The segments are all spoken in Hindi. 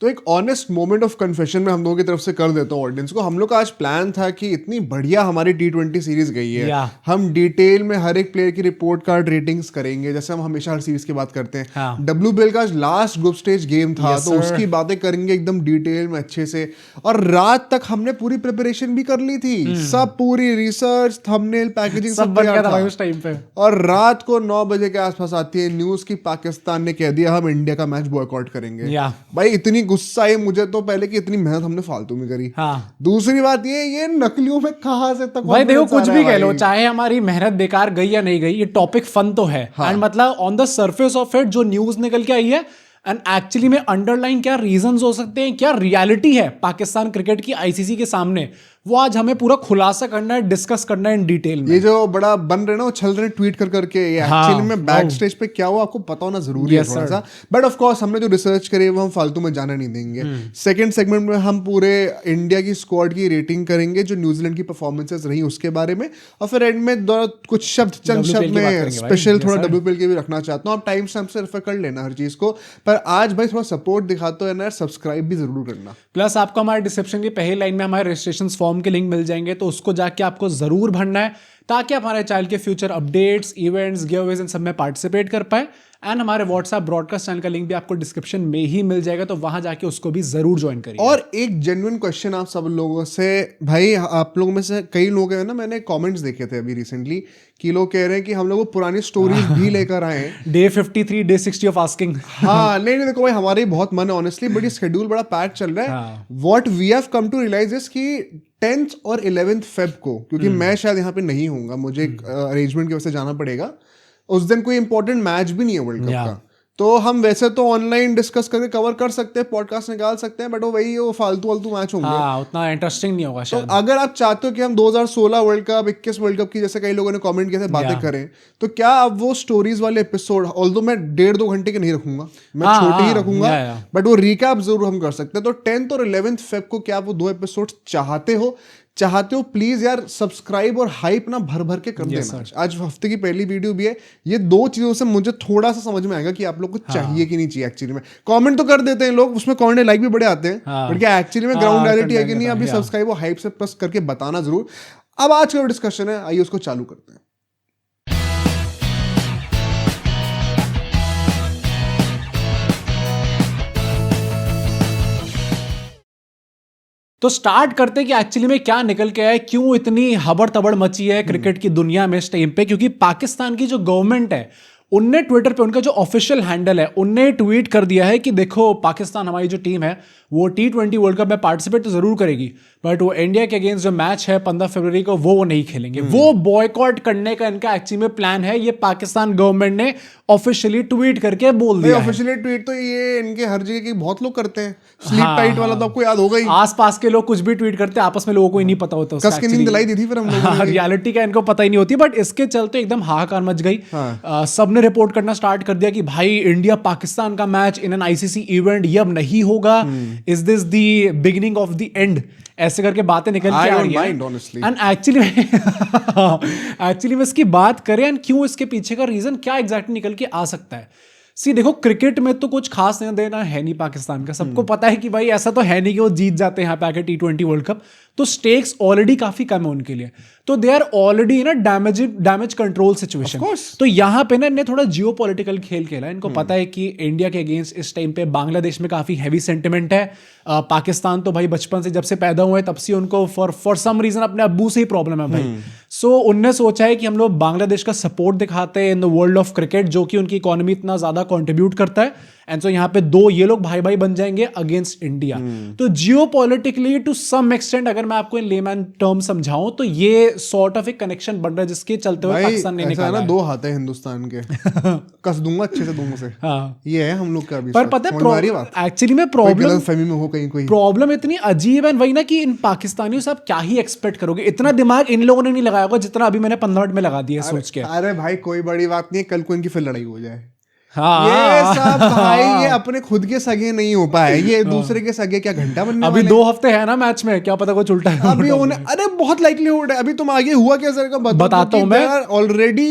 तो एक ऑनेस्ट मोमेंट ऑफ कन्फेशन में हम लोगों की तरफ से कर देता हूँ ऑडियंस को। हम लोग का आज प्लान था कि इतनी बढ़िया हमारी T20 सीरीज गई है, हम डिटेल में हर एक प्लेयर की रिपोर्ट कार्ड रेटिंग्स करेंगे, जैसे हम हमेशा हर सीरीज की बात करते हैं। WBL का आज लास्ट ग्रुप स्टेज गेम था, तो उसकी बातें करेंगे एकदम डिटेल में अच्छे से। और रात तक हमने पूरी प्रिपरेशन भी कर ली थी, सब पूरी रिसर्च, थंबनेल, पैकेजिंग सब तैयार था उस टाइम पे। और रात को 9 बजे के आसपास आती है न्यूज की पाकिस्तान ने कह दिया हम इंडिया का मैच बॉयकॉट करेंगे। भाई इतनी गुस्सा है मुझे तो पहले कि इतनी मेहनत हमने फालतू में करी। दूसरी बात ये नकलियों में कहां से तक भाई देखो कुछ भी कह लो, चाहे हमारी मेहनत बेकार गई या नहीं गई, ये टॉपिक फन तो है। एंड मतलब on the surface of it जो न्यूज निकल के आई है एंड एक्चुअली में अंडरलाइन क्या रीजंस हो सकते हैं, क्या रियलिटी है पाकिस्तान क्रिकेट की आईसीसी के सामने, वो आज हमें पूरा खुलासा करना है, डिस्कस करना है इन डिटेल में। ये जो बड़ा बन रहे ना वो चल रहे ट्वीट कर करके, ये एक्चुअली में बैक स्टेज पे क्या हुआ आपको पता होना जरूरी है थोड़ा सा। बट ऑफ कोर्स हमने जो रिसर्च करी है वो हम फालतू में जाने नहीं देंगे। सेकंड सेगमेंट में हम पूरे इंडिया की स्क्वाड की रेटिंग करेंगे, जो न्यूजीलैंड की परफॉर्मेंसेस रही उसके बारे में, और फिर एंड में कुछ चंद शब्द में स्पेशल थोड़ा WPL के भी रखना चाहता हूँ। आप टाइम स्टैम्प से रेफर कर लेना हर चीज को, पर आज भाई थोड़ा सपोर्ट दिखाते हो यार, सब्सक्राइब भी जरूर करना। प्लस आपको हमारे डिस्क्रिप्शन की पहली लाइन में हमारे रजिस्ट्रेशन फॉर्म के लिंक मिल जाएंगे, तो उसको जाके आपको जरूर भरना है ताकि आप हमारे चैनल के फ्यूचर अपडेट्स, इवेंट्स, गिवअवेज इन सब में पार्टिसिपेट कर पाए। एंड हमारे व्हाट्सएप ब्रॉडकास्ट चैनल का लिंक भी आपको डिस्क्रिप्शन में ही मिल जाएगा, तो वहां जाके उसको भी जरूर ज्वाइन करिए। और एक जेन्युइन क्वेश्चन आप सब लोगों से, भाई आप लोगों में से कई लोग हैं ना, मैंने कमेंट्स देखे थे अभी रिसेंटली कि लोग कह रहे हैं कि हम लोग पुरानी स्टोरीज भी लेकर आए डे 53 डे 60 ऑफ आस्किंग। हाँ नहीं देखो भाई हमारे बहुत मन है ऑनेस्टली, बट ये शेड्यूल बड़ा पैक चल रहा है। What we have come to realise is कि 10th और 11th फेब को, क्योंकि मैं शायद यहाँ पे नहीं होऊंगा, मुझे एक अरेंजमेंट की वजह से जाना पड़ेगा, उस दिन कोई इंपॉर्टेंट मैच भी नहीं है वर्ल्ड कप का। तो हम वैसे तो ऑनलाइन डिस्कस करके कवर कर सकते हैं, पॉडकास्ट निकाल सकते हैं, बट वो फालतू मैच होंगे, उतना इंटरेस्टिंग नहीं होगा शायद। तो अगर आप चाहते हो कि हम 2016 वर्ल्ड कप, 21 वर्ल्ड कप की, जैसे कई लोगों ने कमेंट किए थे, बातें करें, तो क्या आप वो स्टोरीज वाले एपिसोड, ऑल्दो मैं 1.5-2 घंटे के नहीं रखूंगा, मैं छोटे ही रखूंगा, बट वो रिकैप जरूर हम कर सकते हैं। तो 10th और 11th फेब को क्या आप वो 2 एपिसोड चाहते हो प्लीज यार सब्सक्राइब और हाइप ना भर भर के कर देना। आज हफ्ते की पहली वीडियो भी है, ये 2 चीजों से मुझे थोड़ा सा समझ में आएगा कि आप लोग को चाहिए कि नहीं चाहिए। एक्चुअली में कमेंट तो कर देते हैं लोग, उसमें कमेंट लाइक भी बड़े आते हैं, बट क्या एक्चुअली में ग्राउंड रियलिटी है कि नहीं, अभी सब्सक्राइब और हाइप से प्रेस करके बताना जरूर। अब आज का डिस्कशन है, आइए उसको चालू करते हैं। तो स्टार्ट करते कि एक्चुअली में क्या निकल के आया, क्यों इतनी हबड़ तबड़ मची है क्रिकेट की दुनिया में इस टाइम पे। क्योंकि पाकिस्तान की जो गवर्नमेंट है उनने ट्विटर पे, उनका जो ऑफिशियल हैंडल है, उनने ट्वीट कर दिया है कि देखो पाकिस्तान हमारी जो टीम है वो T20 वर्ल्ड कप में पार्टिसिपेट तो जरूर करेगी, बट वो इंडिया के अगेंस्ट जो मैच है 15 फरवरी को वो नहीं खेलेंगे। वो बॉयकॉट करने का इनका एक्चुअली में प्लान है, ये पाकिस्तान गवर्नमेंट ने ऑफिशियली ट्वीट करके बोल दिया। ऑफिशियली ट्वीट तो ये इनके हर जगह के बहुत लोग करते हैं, स्लीप टाइट वाला तो आपको याद होगा ही। आसपास के लोग कुछ भी ट्वीट करते हैं, आपस में लोगों को ही नहीं पता होता, कस की नींद दिलाई दी थी फिर हम लोगों ने। रियलिटी का इनको पता ही नहीं होती, बट इसके चलते एकदम हाहाकार मच गई। सबने रिपोर्ट करना स्टार्ट कर दिया कि भाई इंडिया पाकिस्तान का match in an ICC event ये अब नहीं होगा, is this the beginning of the end, ऐसे करके बातें निकल के आ रही है। एंड एक्चुअली में इसकी बात करें एंड क्यों, इसके पीछे का रीजन क्या एग्जैक्टली निकल के आ सकता है। देखो क्रिकेट में तो कुछ खास लेना देना है नहीं पाकिस्तान का, सबको पता है कि भाई ऐसा तो है नहीं कि वो जीत जाते हैं यहाँ पे आके T20 वर्ल्ड कप, तो स्टेक्स ऑलरेडी काफी कम है उनके लिए, तो they are already in damage control situation. तो यहाँ पे ना इन्हें थोड़ा जियो पॉलिटिकल खेल खेला, इनको पता है कि इंडिया के अगेंस्ट इस टाइम पे बांग्लादेश में काफी हैवी सेंटिमेंट है। पाकिस्तान तो भाई बचपन से, जब से पैदा हुए तब से उनको फॉर सम रीजन अपने अब्बू से ही प्रॉब्लम है भाई। सो उनने सोचा है कि हम लोग बांग्लादेश का सपोर्ट दिखाते हैं in the world of cricket, जो कि उनकी इकोनॉमी इतना ज्यादा कंट्रीब्यूट करता है, एंड सो यहाँ पे ये लोग भाई भाई बन जाएंगे अगेंस्ट इंडिया। तो जियो पॉलिटिकली टू सम एक्सटेंट अगर मैं आपको इन लेमैन टर्म समझाऊं तो ये सॉर्ट ऑफ एक कनेक्शन बन रहा है, जिसके चलते हुए पाकिस्तान ने निकाला है। 2 हाथ है हिंदुस्तान के, कस दूंगा अच्छे से दूंगा से। ये है हम लोग का अभी। पर पता है एक्चुअली में प्रॉब्लम इतनी अजीब है वही ना, कि इन पाकिस्तानियों से आप क्या ही एक्सपेक्ट करोगे, इतना दिमाग इन लोगों ने नहीं लगाया होगा जितना अभी मैंने 15 मिनट में लगा दिया सोच के। अरे भाई कोई बड़ी बात नहीं है, कल को इनकी फिर लड़ाई हो जाए। ये सब भाई ये अपने खुद के सगे नहीं हो पाए, ये दूसरे के सगे क्या घंटा बनने अभी 2 हफ्ते है ना मैच में, क्या पता कुछ उल्टा है अभी होने। अरे बहुत लाइकलीहुड है, अभी तुम आगे हुआ क्या सर का बताता हूं मैं। Already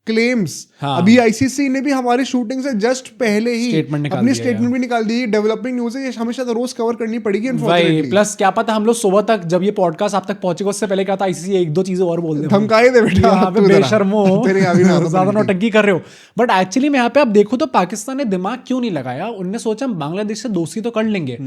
claims. अभी आईसीसी ने भी हमारी शूटिंग से जस्ट पहले ही अपनी स्टेटमेंट भी निकाल दी। डेवलपिंग न्यूज है, ये हमेशा तो रोज कवर करनी पड़ेगी अनफॉर्चुनेटली। प्लस क्या पता हम लोग सुबह तक जब ये पॉडकास्ट आप तक पहुंचेगा उससे पहले क्या था आईसीसी एक दो चीजें और बोल दे, धमकाई दे बेटा, यहाँ पे बेशर्मो ज्यादा नौटंकी कर रहे हो। बट एक्चुअली में यहाँ पे आप देखो तो पाकिस्तान ने दिमाग क्यों नहीं लगाया, उनने सोचा हम बांग्लादेश से दोस्ती तो कर लेंगे,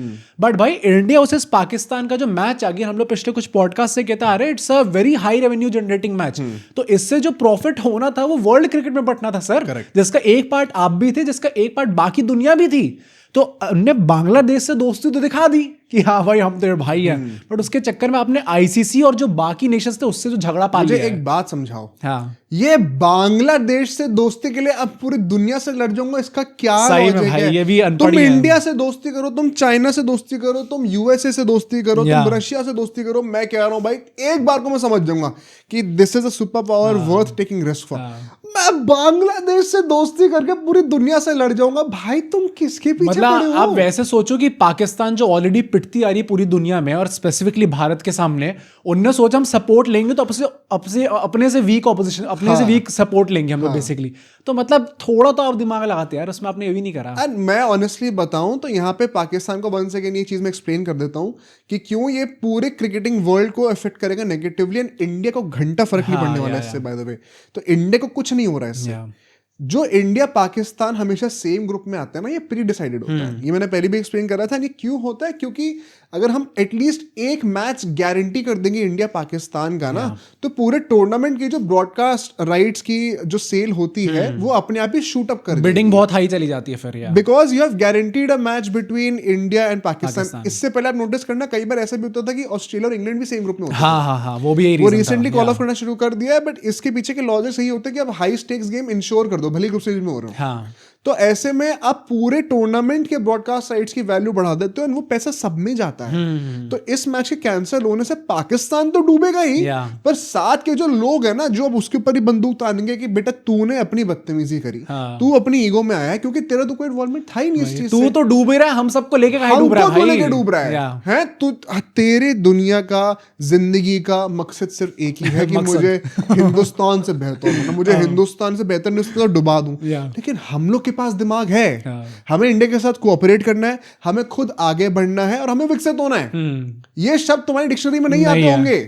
बट भाई इंडिया वर्सेस पाकिस्तान का जो मैच आ गया, हम लोग पिछले कुछ पॉडकास्ट से कहते आ रहे it's a very high revenue generating match, तो इससे जो प्रॉफिट होना था वो वर्ल्ड क्रिकेट में बंटना था सर, जिसका एक पार्ट आप भी थे, जिसका एक पार्ट बाकी दुनिया भी थी। तो उन्होंने बांग्लादेश से दोस्ती तो दिखा दी कि हाँ भाई हम तेरे भाई हैं, बट उसके चक्कर में आपने आईसीसी और जो बाकी नेशंस थे उससे जो झगड़ा पा लिया। मुझे एक बात समझाओ, हाँ ये बांग्लादेश से दोस्ती के लिए अब पूरी दुनिया से लड़ जाऊंगा, इसका क्या सही में भाई, ये भी तुम इंडिया से दोस्ती करो, तुम चाइना से दोस्ती करो, तुम यूएसए से दोस्ती करो, तुम रशिया से दोस्ती करो, मैं कह रहा हूं भाई एक बार को मैं समझ जाऊंगा कि this is a super power worth taking risk for. मैं बांग्लादेश से दोस्ती करके पूरी दुनिया से लड़ जाऊंगा, भाई तुम किसके पीछे पड़े हो? आप वैसे सोचो कि पाकिस्तान जो ऑलरेडी पिटती आ रही पूरी दुनिया में और स्पेसिफिकली भारत के सामने, उनने सोचा हम सपोर्ट लेंगे तो अपने से वीक ऑपोजिशन, अपने से वीक सपोर्ट लेंगे हम लोग बेसिकली। तो मतलब थोड़ा तो आप दिमाग लगाते यार, उसमें आपने ये भी नहीं करा। एंड मैं ऑनेस्टली बताऊं तो यहाँ पे पाकिस्तान को 1 सेकेंड ये चीज मैं एक्सप्लेन कर देता हूं कि क्यों ये पूरे क्रिकेटिंग वर्ल्ड को अफेक्ट करेगा नेगेटिवली, एंड इंडिया को घंटा फर्क नहीं पड़ने वाला है इससे, बाय द वे। तो इंडिया को कुछ नहीं हो रहा है इससे। जो इंडिया पाकिस्तान हमेशा सेम ग्रुप में आते हैं ना, ये प्री डिसाइडेड होता है। ये मैंने पहले भी एक्सप्लेन करा था। ये क्यों होता है? क्योंकि अगर हम एटलीस्ट एक मैच गारंटी कर देंगे इंडिया पाकिस्तान का ना, तो पूरे टूर्नामेंट की जो ब्रॉडकास्ट राइट्स की जो सेल होती है वो अपने आप ही शूट अप कर, बिडिंग बहुत हाई चली जाती है फिर, because you have guaranteed a match between India and Pakistan. इससे पहले आप नोटिस करना, कई बार ऐसा भी होता था कि ऑस्ट्रेलिया और इंग्लैंड भी सेम ग्रुप में होते थे। वो भी वो रिसेंटली कॉल ऑफ करना शुरू कर दिया है, बट इसके पीछे के लॉजिक यही होता है कि अब हाई स्टेक्स गेम इंश्योर कर दो, भले ग्रुप स्टेज में हो रहे हो। तो ऐसे में आप पूरे टूर्नामेंट के ब्रॉडकास्ट राइट्स की वैल्यू बढ़ा देते हो, और वो पैसा सब में जाता है। तो इस मैच के कैंसिल होने से पाकिस्तान तो डूबेगा ही, पर साथ के जो लोग हैं ना, जो अब उसके ऊपर ही बंदूक तानेंगे कि बेटा तूने अपनी बदतमीजी करी, तू अपनी ईगो में आया, क्योंकि तेरा तो कोई इन्वॉल्वमेंट था ही नहीं इस चीज से। तू तो डूब ही रहा है, हम सबको लेके डूब रहा है। तू तेरे दुनिया का जिंदगी का मकसद सिर्फ एक ही है कि मुझे हिंदुस्तान से बेहतर होना, मुझे हिंदुस्तान से बेहतर नहीं उसको डुबा दूं। लेकिन हम लोग के पास दिमाग है, हमें इंडिया के साथ कोऑपरेट करना है, हमें खुद आगे बढ़ना है, और हमें विकसित होना है। ये शब्द तुम्हारी डिक्शनरी में नहीं आते होंगे,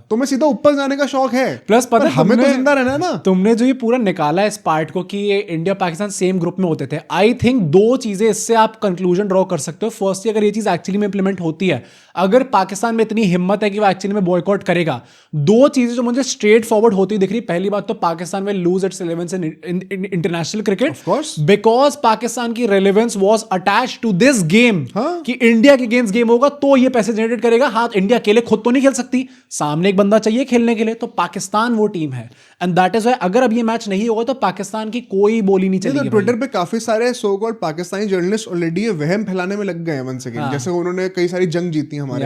तुम्हें सीधा ऊपर जाने का शौक है। प्लस पता हमें तो जिंदा रहना है ना। तुमने जो ये पूरा निकाला है इस पार्ट को कि ये इंडिया पाकिस्तान सेम ग्रुप में होते थे, आई थिंक 2 चीजें इससे आप कंक्लूजन ड्रॉ कर सकते हो। फर्स्टली, अगर ये चीज एक्चुअली में इंप्लीमेंट होती है, अगर पाकिस्तान में इतनी हिम्मत है कि वो एक्चुअली में बॉयकॉट करेगा, 2 चीजें जो मुझे स्ट्रेट फॉरवर्ड होती दिख रही। पहली बात तो पाकिस्तान में lose its relevance in international cricket, because Pakistan की relevance was attached to this game, कि इंडिया के गेम्स गेम होगा तो ये पैसे जनरेट करेगा। हाँ, इंडिया अकेले खुद तो नहीं खेल सकती, सामने एक बंदा चाहिए खेलने के लिए, तो पाकिस्तान वो टीम है। एंड दैट इज व्हाई अगर अब ये मैच नहीं होगा तो पाकिस्तान की कोई बोली नहीं चलेगी। तो ट्विटर पे काफी सारे so called Pakistani journalist already वहम फैलाने में लग गए हैं 1 सेकंड। जैसे उन्होंने कई सारी जंग जीती हमारे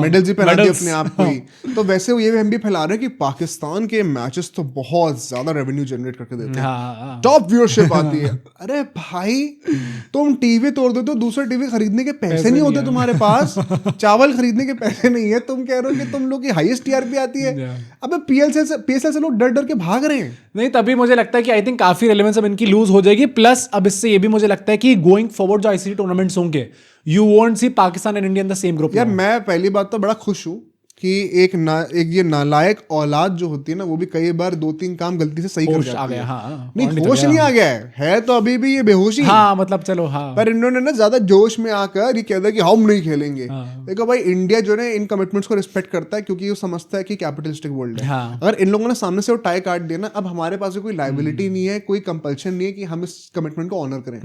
मेडल्स भी पहला दिए अपने आप को ही, तो वैसे ये वहम भी फैला रहे हैं कि पाकिस्तान के मैचेस तो बहुत ज्यादा रेवेन्यू जनरेट करके देते हैं, टॉप व्यूअरशिप आती है। अरे भाई, तुम टीवी तोड़ देते हो, दूसरा टीवी खरीदने के पैसे नहीं होते तुम्हारे पास, चावल खरीदने के पैसे नहीं है, तुम कह रहे हो कि तुम लोग की हाईएस्ट टीआरपी आती है। अबे पीएसएल से लोग डर डर के भाग रहे हैं। नहीं, तभी मुझे लगता है कि आई थिंक काफी रेलेवेंस अब इनकी लूज हो जाएगी। प्लस अब इससे ये भी मुझे लगता है कि गोइंग फॉरवर्ड जो आईसीसी टूर्नामेंट्स होंगे, you won't see Pakistan and India in the same group. यार मैं पहली बात तो बड़ा खुश हूँ कि एक ये नालायक औलाद जो होती है ना, वो भी कई बार 2-3 काम गलती से सही कर जाती है। नहीं, होश नहीं आ गया है तो अभी भी ये बेहोशी। हाँ, मतलब चलो, हाँ, पर इन्होंने ना ज्यादा जोश में आकर ये कहता है कि हम नहीं खेलेंगे। देखो भाई, इंडिया जो है इन कमिटमेंट्स को रिस्पेक्ट करता है, क्योंकि वो समझता है कि कैपिटलिस्टिक वर्ल्ड है। अगर इन लोगों ने सामने से वो टाई काट दिया ना, अब हमारे पास कोई लायबिलिटी नहीं है, कोई कंपल्शन नहीं है कि हम इस कमिटमेंट को ऑनर करें।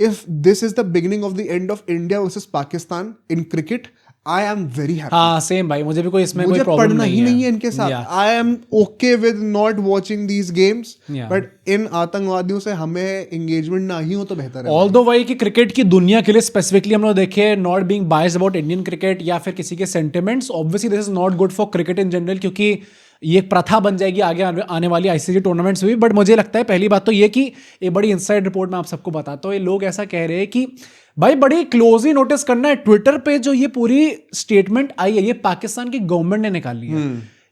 If this is the beginning of the end of India versus Pakistan in cricket, I am very happy. हाँ, सेम भाई, मुझे भी कोई इसमें कोई प्रॉब्लम पढ़ना ही नहीं है इनके साथ। I am okay with not watching these games, but इन आतंकवादियों से हमें एंगेजमेंट ना ही हो तो बेहतर है। ऑल्दो वही कि क्रिकेट की दुनिया के लिए स्पेसिफिकली हम लोग देखे, not being biased about Indian cricket या फिर किसी के sentiments, obviously this is not good for cricket in general, क्योंकि ये एक प्रथा बन जाएगी आगे आने वाली आईसीसी टूर्नामेंट्स में भी। बट मुझे लगता है पहली बात तो ये कि एक बड़ी इनसाइड रिपोर्ट में आप सबको बताता हूँ, ये लोग ऐसा कह रहे हैं कि भाई बड़ी क्लोजली नोटिस करना है, ट्विटर पे जो ये पूरी स्टेटमेंट आई है, ये पाकिस्तान की गवर्नमेंट ने निकाली है।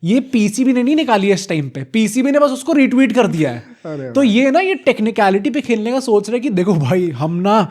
ये पीसीबी ने नहीं निकाली है इस टाइम पे, पीसीबी ने बस उसको रिट्वीट कर दिया है। तो ये ना ये टेक्निकलिटी पे खेलने का सोच रहे हैं कि देखो भाई हम ना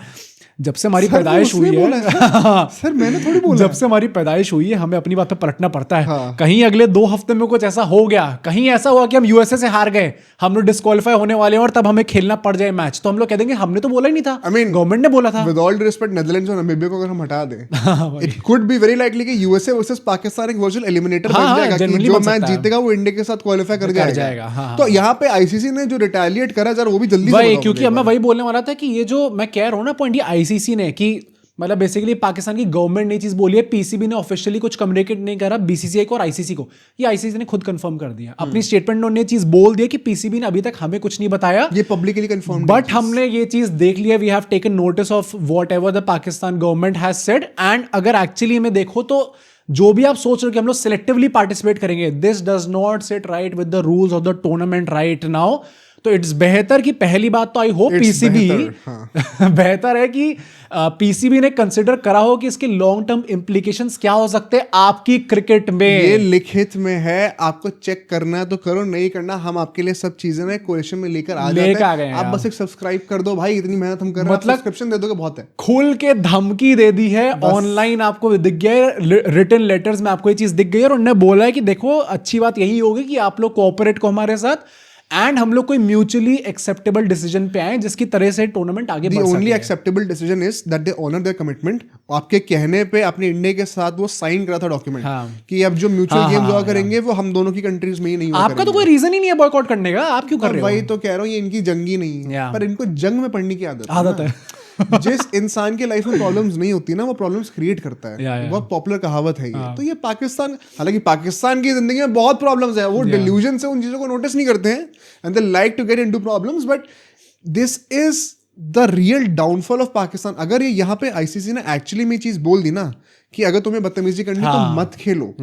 जब से हमारी पैदाइश हुई है सर मैंने थोड़ी बोला, जब से हमारी पैदाइश हुई है हमें अपनी बात पे पलटना पड़ता है। हाँ। कहीं अगले 2 हफ्ते में कुछ ऐसा हो गया, कहीं ऐसा हुआ कि हम यूएसए से हार गए, हम लोग डिस्क्वालीफाई होने वाले हैं और तब हमें खेलना पड़ जाए मैच, तो हम लोग कह देंगे हमने तो बोला ही नहीं था, I mean, गवर्नमेंट ने बोला था। विद ऑल रिस्पेक्ट नेदरलैंड्स और नामीबिया को अगर हम हटा दें, it could be very likely कि यूएसए वर्सेस पाकिस्तान एक वर्चुअल एलिमिनेटर बन जाएगा कि जो मैच जीतेगा वो इंडिया के साथ क्वालीफाई कर जाएगा। तो यहाँ पे आईसीसी ने जो रिटेलिएट करा जरा वो भी जल्दी वही, क्योंकि मैं वही बोलने वाला था कि ये जो मैं कह रहा हूँ ना पॉइंट, ये आईसीसी ने कि मतलब बेसिकली पाकिस्तान की गवर्नमेंट ने चीज बोली है, पीसीबी ने ऑफिशियली कुछ कम्युनिकेट नहीं करा बीसीसीआई को और आईसीसी को, ये आईसीसी ने खुद कंफर्म कर दिया अपनी स्टेटमेंट में, उन्होंने चीज बोल दिया कि पीसीबी ने अभी तक हमें कुछ नहीं बताया, ये पब्लिकली कंफर्म, बट हमने ये चीज देख लिया, we have taken notice of whatever the Pakistan government has said, and अगर एक्चुअली में देखो तो जो भी आप सोच रहे हो कि हम लोग सिलेक्टिवली पार्टिसिपेट करेंगे, this does not sit right with the rules of the tournament right now. तो इट्स बेहतर कि पहली बात तो आई होप पीसीबी बेहतर है कि पीसीबी ने कंसिडर करा हो कि इसके लॉन्ग टर्म इंप्लीकेशंस क्या हो सकते हैं आपकी क्रिकेट में। ये लिखित में है, आपको चेक करना है तो करो, नहीं करना हम आपके लिए सब चीजें ना कोलेशन में लेकर आ जाते हैं। आप बस एक सब्सक्राइब कर दो भाई, इतनी मेहनत हम कर रहे हैं, मतलब सब्सक्रिप्शन दे दोगे बहुत है। खुल के धमकी दे दी है, ऑनलाइन आपको दिख गया है, रिटन लेटर्स में आपको ये चीज दिख गई है, और उन्होंने बोला है कि देखो अच्छी बात यही होगी कि आप लोग कोऑपरेट को हमारे साथ, एंड हम लोग कोई म्यूचुअली एक्सेप्टेबल डिसीजन पे आए जिसकी तरह से टूर्नामेंट आगे बढ़ सके। Only acceptable decision is that they honour their commitment. आपके कहने पे अपने इंडिया के साथ वो साइन करा था डॉक्यूमेंट कि अब जो म्यूचुअल गेम्स हुआ करेंगे वो हम दोनों की कंट्रीज में ही नहीं हुआ आपका तो कोई रीजन ही नहीं है बॉयकॉट करने का, आप क्यों कर रहे हो? वही तो कह रहा हूँ, ये इनकी जंगी नहीं है, पर इनको जंग में पढ़ने की आदत है। जिस इंसान के लाइफ में प्रॉब्लम्स नहीं होती ना, वो प्रॉब्लम्स क्रिएट करता है। बहुत पॉपुलर कहावत है ये। तो ये पाकिस्तान, हालांकि पाकिस्तान की जिंदगी में बहुत प्रॉब्लम्स है, वो डिल्यूजन से उन चीजों को नोटिस नहीं करते हैं, and they like to get into problems, but this is the real downfall of Pakistan. अगर ये यहाँ पे आईसीसी ने एक्चुअली में चीज बोल दी ना कि अगर तुम्हें बदतमीजी करनी तो मत खेलो,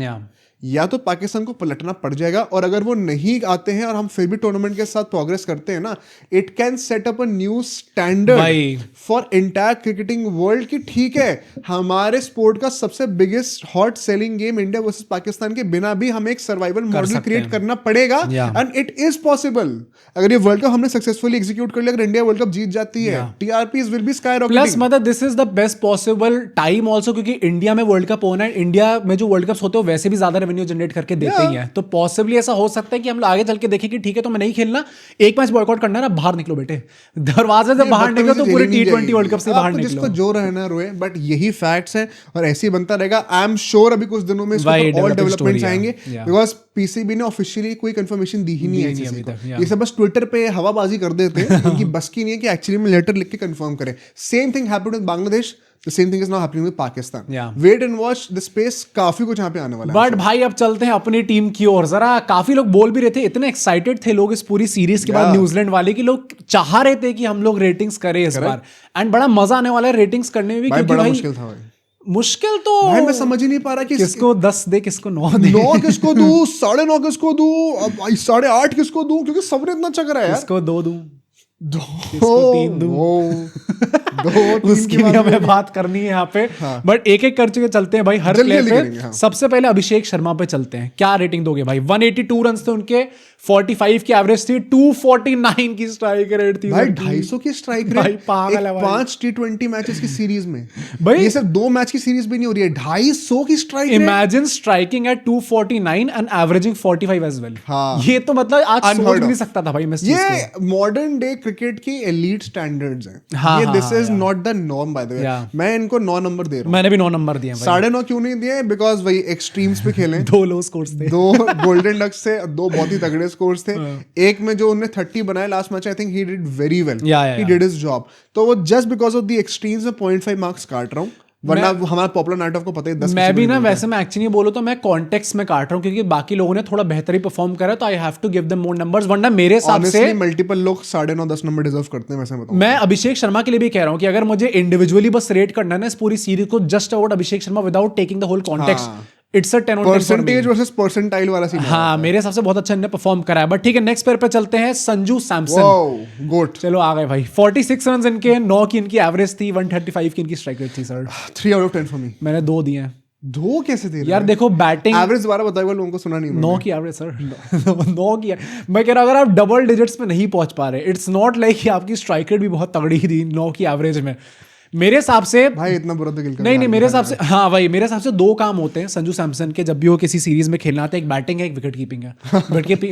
या तो पाकिस्तान को पलटना पड़ जाएगा, और अगर वो नहीं आते हैं और हम फिर भी टूर्नामेंट के साथ प्रोग्रेस करते हैं ना, it can set up a new standard for entire cricketing world की ठीक है क्रिकेट स्पोर्ट का सबसे biggest hot selling game India versus Pakistan के बिना भी हमें एक सर्वाइवल मॉडल क्रिएट करना पड़ेगा, एंड इट इज पॉसिबल। अगर ये वर्ल्ड कप हमने सक्सेसफुली एग्जीक्यूट कर लिया, अगर इंडिया वर्ल्ड कप जीत जाती है, टीआरपीज विल बी स्काईरॉकेटिंग। प्लस मतलब this is the best possible time also, क्योंकि इंडिया में वर्ल्ड कप होना है, इंडिया में जो वर्ल्ड कप्स होते हैं वैसे भी ज्यादा रेवेन्यू जनरेट करके देते ही हैं, तो पॉसिबली ऐसा हो सकता है कि हम लोग आगे चल के देखें कि ठीक है तो मैं नहीं खेलना, एक मैच बॉयकॉट करना है ना, बाहर निकलो बेटे, दरवाजे से बाहर निकलो तो पूरे T20 वर्ल्ड कप से बाहर निकलो। जिसको जो रहना रोए, बट यही फैक्ट्स है और ऐसे ही बनता रहेगा। आई एम श्योर अभी कुछ दिनों में और डेवलपमेंट्स आएंगे, बिकॉज पीसीबी ने ऑफिशियली कोई कंफर्मेशन दी ही नहीं है। ये सब बस ट्विटर पे हवाबाजी कर देते हैं, इनकी बस की नहीं है कि एक्चुअली में लेटर लिख के कंफर्म करें। Same thing happened with Bangladesh, the same thing is now happening with Pakistan. Wait and watch the space, काफी कुछ यहाँ पे आने वाला है। बट भाई अब चलते हैं अपनी टीम की ओर। जरा काफी लोग बोल भी रहे थे, इतने एक्साइटेड थे लोग इस पूरी सीरीज के बाद न्यूजीलैंड वाले, की लोग चाह रहे थे कि हम लोग रेटिंग्स करें इस बार, एंड बड़ा मजा आने वाला है रेटिंग्स करने में भी, क्योंकि बड़ा मुश्किल था भाई। मुश्किल तो भाई मैं समझ ही नहीं पा रहा कि किसको 10 दे, किसको 9 दे, 9 किसको दूं, 9.5 किसको दूं, 8.5 किसको दूं, क्योंकि सबने इतना चक्कर है यार। किसको 2 दूं, 3 दूं, उसकी भी हमें बात करनी है यहाँ पे, बट एक एक कर चुके चलते हैं भाई हर प्लेयर पे। सबसे पहले अभिषेक शर्मा पे चलते हैं, क्या रेटिंग दोगे भाई? 182 रन थे उनके, 45 की एवरेज थी, 249 की स्ट्राइक रेट थी भाई, 250 की स्ट्राइक रेट, पागल है भाई। 5 T20 मैचेस की सीरीज में भाई, ये सिर्फ 2 मैच की सीरीज भी नहीं हो रही है, 250 की strike rate. Imagine striking at 249 and averaging 45 as well. ये तो मतलब आज सोच नहीं सकता था भाई मैं। ये मॉडर्न डे क्रिकेट की एलीट स्टैंडर्ड्स हैं। ये this is not the norm by the way. मैं इनको 9 नंबर दे रहा हूं। मैंने भी 9 नंबर दिए। 9.5 क्यों नहीं दिए? बिकॉज वही एक्सट्रीम्स पे खेले, 2 लो स्कोर्स थे, 2 गोल्डन डक्स थे, 2 बहुत ही तगड़े स्कोर्स थे। एक में जो उन्होंने 30 बनाए last match, I think he did very well, he did his job. तो वो just because of the extremes में 0.5 मार्क्स काट रहा हूं, वरना हमारा पॉपुलर नाइट ऑफ को पता है 10। मैं भी ना वैसे मैं एक्चुअली बोलूं तो मैं कॉन्टेक्स्ट में काट रहा हूं, क्योंकि बाकी लोगों ने थोड़ा बेहतर ही परफॉर्म करा, तो I have to give them more numbers, वरना मेरे हिसाब से मल्टीपल लोग 9.5-10 नंबर डिजर्व करते हैं। वैसे बताऊं, मैं अभिषेक शर्मा के लिए भी कह रहा हूं कि अगर मुझे इंडिविजुअली बस रेट करना है ना इस पूरी सीरीज को, just about Abhishek Sharma without taking the whole context, it's a 10 percentage versus percentile वाला सीन। हाँ, मेरे हिसाब से बहुत अच्छा इन्होंने परफॉर्म करा है। बट ठीक है, नेक्स्ट पेयर पे चलते हैं, संजू सैमसन। गोट। चलो आ गए भाई। 46 रन इनके, 9 की इनकी एवरेज थी, 135 की इनकी स्ट्राइक रेट थी sir. 3 out of 10 for me. मैंने 2 दिए हैं। दो कैसे दे रहे यार देखो बैटिंग एवरेज दोबारा बताओ, लोगों को सुना नहीं 9 की एवरेज सर 9 की है। मैं कह रहा हूं अगर आप डबल डिजिट्स में नहीं पहुंच पा रहे, इट्स नॉट लाइक कि आपकी स्ट्राइक रेट भी बहुत तगड़ी थी 9 की एवरेज में। मेरे हिसाब से भाई इतना बुरा तो गिल का नहीं मेरे हिसाब से, हाँ भाई मेरे हिसाब से दो काम होते हैं संजू सैमसन के जब भी वो किसी सीरीज में खेलना आता है, एक बैटिंग है एक विकेट कीपिंग है।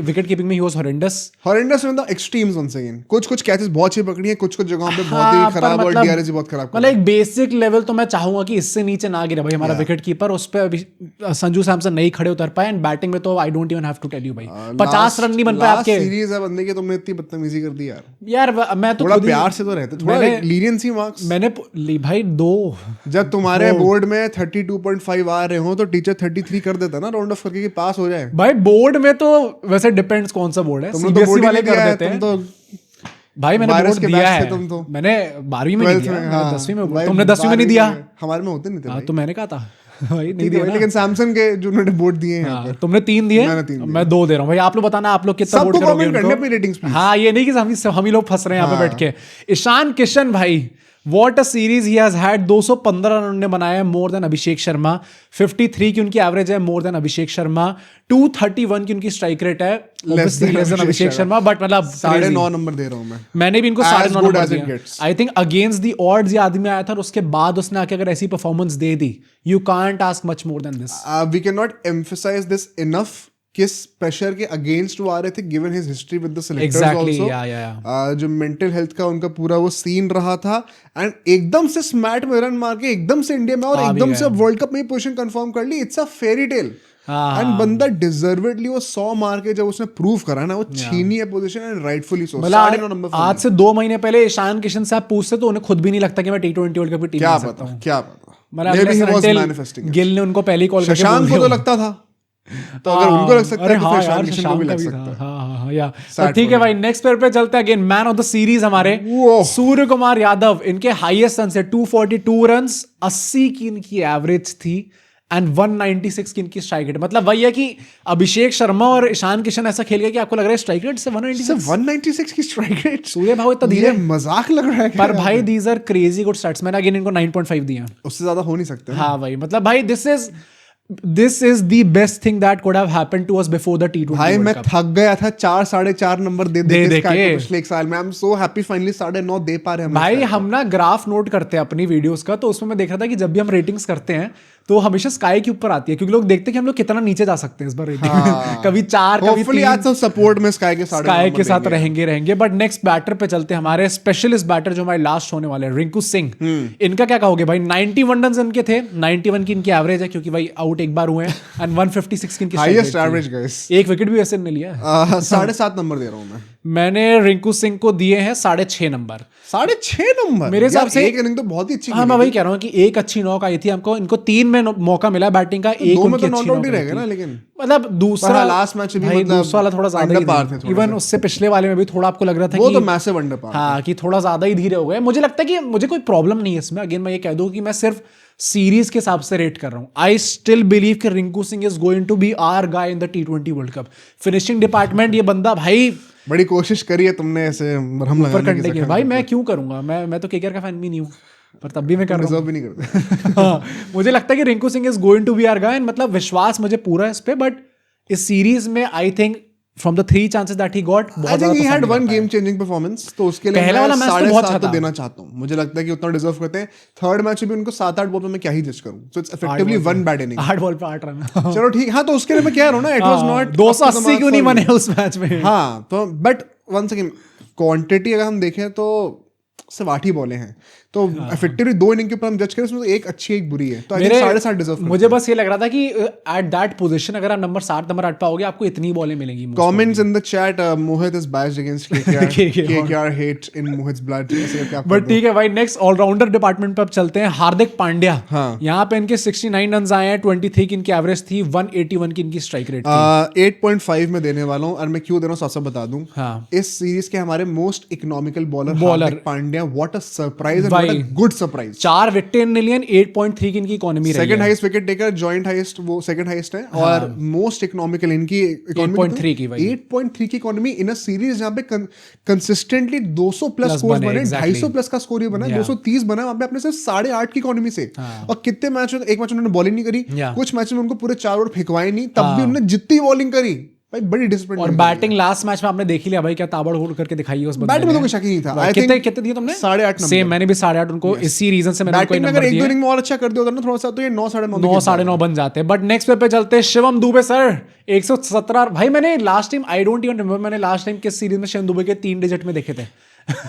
विकेट कीपिंग में ही was horrendous in the extremes once again, कुछ कैचेस बहुत अच्छी पकड़ी है, कुछ जगहों पे बहुत ही खराब और डीआरएस बहुत खराब। मतलब एक बेसिक लेवल तो मैं चाहूंगा कि इससे नीचे ना गिरे भाई हमारा विकेट कीपर, उस पे संजू सैमसन नहीं खड़े उतर पाए। एंड बैटिंग में तो I don't even have to tell you भाई 50 रन नहीं बन पाए आपके। सीरीज है बंदे की, तुमने इतनी बदतमीजी कर दी यार मैं तो थोड़ा प्यार से तो रहते, थोड़ा लीनियंसी मार्क्स मैंने भाई दो, जब तुम्हारे बोर्ड में 32.5 आ रहे हो तो टीचर 33 कर देता ना राउंड ऑफ करके कि पास हो जाए। भाई बोर्ड में तो वैसे डिपेंड्स कौन सा बोर्ड है, सीबीएसई वाले कर देते हैं। भाई मैंने बोर्ड दिया है, मैंने 12वीं में नहीं दिया, 10वीं में, तुमने 10वीं में नहीं दिया, हमारे में होते नहीं थे तो मैंने कहा था भाई नहीं दिया। लेकिन सैमसंग के जो उन्होंने बोर्ड दिए हैं तुमने 3 दिए, मैं 2 दे रहा हूँ भाई। आप लोग बताना आप लोग कितना वोट करोगे। हाँ ये नहीं कि हम ही लोग फंस रहे हैं यहाँ पे बैठ के। ईशान किशन भाई What a series he has had, 215 run उन्होंने बनाया है, मोर देन अभिषेक शर्मा। 53 की उनकी एवरेज है, मोर देन अभिषेक शर्मा। 231 की उनकी स्ट्राइक रेट है, obviously less than Abhishek Sharma, but मतलब 9.5 नंबर दे रहा हूं मैंने भी इनको 9.5 नंबर दिया। I think against the odds ये आदमी आया था और उसके बाद उसने आके अगर ऐसी परफॉर्मेंस दे दी, you can't ask much more than this. We can not emphasise this enough किस प्रेशर के अगेंस्ट वो आ रहे थे, given his history with the selectors also. जो मेंटल हेल्थ का उनका पूरा वो सीन रहा था, एंड एकदम से स्मैट में रन मार के एकदम से इंडिया में और एकदम से वर्ल्ड कप में पोजीशन कंफर्म कर ली। It's a fairy tale. And बंदा डिजर्वेडली वो 100 मार के जब उसने प्रूव करा ना, वो छीनी है पोजीशन एंड राइटफुली सो। आज से 2 महीने पहले ईशान किशन से आप पूछते तो उन्हें खुद भी नहीं लगता कि मैं T20 वर्ल्ड कप की टीम में सकता हूं। क्या पता गिल ने उनको पहली कॉल करके शशांक को तो लगता था, तो अगर उनको लग सकता है तो ईशान किशन को भी लग सकता है। या ठीक है भाई, नेक्स्ट पेयर पे चलते हैं। Again man of the series हमारे सूर्य कुमार यादव। इनके हाईएस्ट रन से 242 रन्स, 80 की इनकी एवरेज थी एंड 196 की इनकी स्ट्राइक रेट। मतलब वही है कि अभिषेक शर्मा और ईशान किशन ऐसा खेल गया कि आपको लग रहा है स्ट्राइक रेट से 196 की स्ट्राइक रेट। सूर्य भाव इतना धीरे मजाक लग रहा है पर भाई these are crazy good stats. मैंने अगेन इनको 9.5 दिया, उससे ज्यादा हो नहीं सकते। हाँ भाई मतलब भाई this is the best thing that could have happened to us before the T20 भाई मैं थक गया था 4-4.5 नंबर दे के पिछले एक साल में। I am so happy finally 9.5 दे पा रहे हैं भाई। हम ना ग्राफ नोट करते हैं अपनी वीडियोस का, तो उसमें मैं देख रहा था कि जब भी हम रेटिंग्स करते हैं तो हमेशा स्काई के ऊपर आती है, क्योंकि लोग देखते हैं कि हम लोग कितना नीचे जा सकते हैं इस बार रेटिंग। कभी 4 कभी 3। आज तो सपोर्ट में स्काई के साथ रहेंगे। बट नेक्स्ट बैटर पे चलते हैं, हमारे स्पेशलिस्ट बैटर जो हमारे लास्ट होने वाले हैं, रिंकू सिंह। इनका क्या कहोगे भाई? 91 रन इनके थे, 91 की इनकी एवरेज है, क्योंकि भाई आउट एक बार हुए हैं, एंड 156 की इनकी हाईएस्ट एवरेज गाइस। एक विकेट भी वैसे नहीं लिया है। 7.5 नंबर दे रहा हूं मैंने रिंकू सिंह को दिए हैं 6.5 नंबर। 6.5 नंबर मेरे हिसाब से एक इनिंग तो बहुत ही अच्छी। हाँ मैं वही कह रहा हूँ कि एक अच्छी नॉक आई थी हमको, इनको 3 में मौका मिला बैटिंग का, एक में तो नॉट आउट ही रहेगा ना। लेकिन मतलब दूसरा लास्ट मैच भी मतलब दूसरा वाला थोड़ा ज्यादा ही था, इवन उससे पिछले वाले में भी थोड़ा आपको लग रहा था वो कि तो मैसिव अंडर पार, हाँ कि थोड़ा ज्यादा ही धीरे हो गए। मुझे लगता है कि मुझे कोई प्रॉब्लम नहीं है इसमें। अगेन मैं ये कह दूं कि मैं सिर्फ सीरीज के हिसाब से रेट कर रहा हूं। आई स्टिल बिलीव कि Rinku Singh is going to be our guy in the T20 world cup. Finishing department ये बंदा भाई बड़ी कोशिश करी है तुमने ऐसे मरहम लगाने की। भाई मैं क्यों करूंगा, मैं तो केकेआर का फैन भी नहीं हूं, पर तब भी मैं कर रहा हूं। भी नहीं करते। हाँ, मुझे लगता है कि Rinku Singh is going to be our guy, मतलब विश्वास मुझे पूरा है इस पे। बट इस सीरीज में I think from the 3 chances that he got, I think he had one game changing performance, तो उसके लिए पहला वाला मैच तो बहुत अच्छा था, देना चाहता हूं। मुझे लगता है कि उतना डिजर्व करते हैं। थर्ड मैच भी उनको 7-8 बॉल पे मैं क्या ही जज करूं, so it's effectively one bad inning। 8 ball पे 8 रन। चलो ठीक, हाँ तो उसके लिए मैं कह रहा हूं ना, it was not 280 क्यों नहीं बने उस मैच में। हाँ तो बट once again क्वांटिटी अगर हम देखें तो सिर्फ 8 ही बॉलें हैं, तो इफेक्टिवली 2 इनिंग के ऊपर हम जज करें, उसमें एक अच्छी एक बुरी है, तो आई थिंक 7.5 डिजर्व। मुझे बस ये लग रहा था कि एट दैट पोजीशन अगर आप नंबर 7 नंबर 8 पाओगे आपको इतनी बॉलें मिलेंगी। Comments in the chat, Mohit is biased against KKR hate in Mohit's blood. But ठीक है भाई, नेक्स्ट ऑलराउंडर डिपार्टमेंट पे अब चलते हैं। हार्दिक पांड्या, यहाँ पे इनके 69 रन आए हैं, 23 की इनकी एवरेज थी, 181 की इनकी स्ट्राइक रेट थी। 8.5 में देने वाला हूँ, और मैं क्यों दे रहा हूँ साफ बता दूं। इस सीरीज के हमारे most economical bowler Hardik Pandya, what a surprise. भाई गुड सरप्राइज। 4 विकेट इन लियन, 8.3 की इनकी इकोनॉमी रही है। Second highest wicket taker, joint highest, वो सेकंड हाईएस्ट है। और मोस्ट इकोनॉमिकल इनकी इकोनॉमी 8.3 की भाई, 8.3 की इकोनॉमी इन अ सीरीज जहां पे कंसिस्टेंटली 200 प्लस स्कोर बने, 250 प्लस का स्कोर ही बना, 230 बना, वहां पे अपने सिर्फ 8.5 की इकोनॉमी से। और कितने मैच, एक मैच उन्होंने बॉलिंग नहीं करी, कुछ मैच में उनको पूरे 4 ओवर फेंकवाए नहीं, तब भी उन्होंने जितनी बॉलिंग करी भाई, बड़ी डिसिप्लिन। और बैटिंग लास्ट मैच में आपने देख लिया भाई, क्या ताबड़तोड़ करके दिखाई है उस बंदे ने। बैटिंग में तो कोई शक ही नहीं था। कितने दिए तुमने? 8.5 नंबर। सेम, मैंने भी 8.5 उनको इसी रीजन से मैंने उनको नंबर दिए। अगर एक दो इनिंग में और अच्छा कर दिया होता ना थोड़ा सा, तो ये 9 9.5 बन जाते हैं। बट नेक्स्ट पे चलते हैं, शिवम दुबे सर 117। भाई मैंने last time, I don't even remember, मैंने लास्ट टाइम किस सीरीज में शिवम दुबे के 3 डिजिट में देखे थे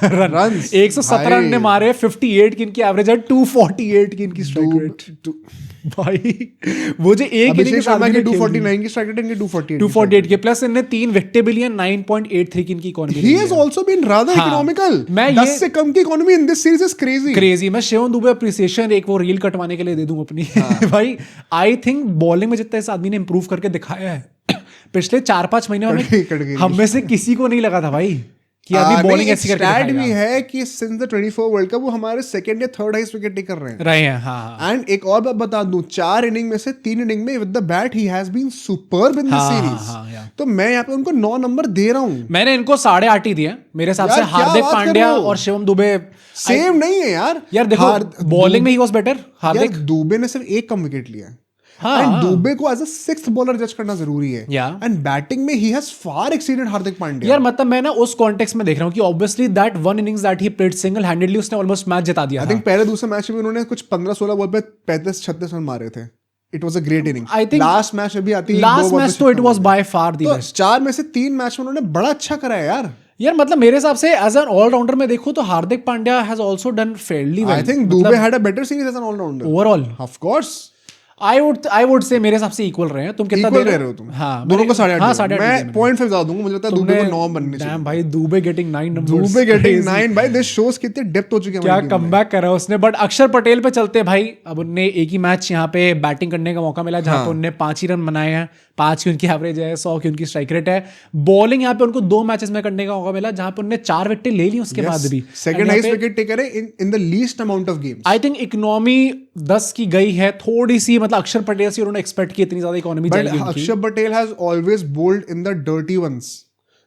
रन। 117 रन ने मारे, 58 की इनकी एवरेज है, 248 की इनकी स्ट्राइक रेट भाई। वो जो एक इनिंग शर्मा की 249 की स्ट्राइक रेट, इनकी 248 के, प्लस इनने 3 विकेट भी लिए, 9.83 की इनकी economy. He has also been rather economical. 10 से कम की economy in this series is crazy. मैं शिवम दुबे अप्रिसिएशन एक वो रील कटवाने के लिए दे दूं अपनी भाई। आई थिंक बॉलिंग में जितना इस आदमी ने इंप्रूव करके दिखाया है पिछले 4-5 महीने में, हम में से किसी को नहीं लगा था भाई कि अभी बॉलिंग ऐसी करके स्टैट भी है कि सिंस द 24 वर्ल्ड कप वो हमारे सेकंड या थर्ड हाईएस्ट विकेट टेकर रहे हैं। हाँ। एंड एक और बात बता दूं, 4 इनिंग में से 3 इनिंग में with the bat he has been superb in this series. तो मैं यहाँ पे उनको 9 नंबर दे रहा हूँ। मैंने इनको 8.5 ही दिए मेरे हिसाब से। हार्दिक पांड्या और शिवम दुबे सेम नहीं है यार देखो बॉलिंग में ही वाज बेटर। हार्दिक दुबे ने सिर्फ 1 कम विकेट लिया है। एंड दुबे को एज अ 6th बॉलर जज करना जरूरी है। एंड बैटिंग में he has far exceeded Hardik Pandya. यार मतलब मैं ना उस कॉन्टेक्स्ट में देख रहा हूं कि obviously that one innings that he played single handedly, उसने ऑलमोस्ट मैच जिता दिया। आई थिंक पहले दूसरे मैच में उन्होंने कुछ 15-16 बॉल पे 35-36 रन मारे थे। It was a great inning. I think last match अभी आती है, लास्ट मैच तो it was by far the best. 4 में से 3 मैच में उन्होंने बड़ा अच्छा करा है यार मतलब मेरे हिसाब से एज एन ऑलराउंडर में देखूं तो Hardik Pandya has also done fairly well. I think Dube had a better series as an allrounder overall. Of course I would say मेरे हिसाब से इक्वल रहे हैं। तुम कितना दे रहे हो तुम? हाँ, दोनों को 8.5। हाँ, मैं 0.5 ज्यादा दूंगा। मुझे लगता है दुबे को 9 बनने चाहिए। भाई Dubey getting 9 numbers, Dubey getting 9 भाई, दिस शोस कितने डेप्थ हो चुके हैं। क्या कमबैक करा उसने। बट अक्षर पटेल पे चलते भाई। अब उन्हें एक ही मैच यहाँ पे बैटिंग करने का मौका मिला जहां पे उन्होंने 5 ही रन बनाए हैं, 5 की उनकी एवरेज है, 100 की उनकी स्ट्राइक रेट है। बॉलिंग यहाँ पे उनको 2 मैचेस में करने का मौका मिला जहां पे उन्होंने 4 विकेट ले ली। उसके बाद भी सेकंड हाईएस्ट विकेट टेकर है in the least amount of games. I think economy 10 की गई है थोड़ी सी, मतलब अक्षर पटेल से उन्होंने एक्सपेक्ट की इतनी ज्यादा इकोनॉमी जाएगी उनकी। Akshar Patel has always bowled in the dirty ones,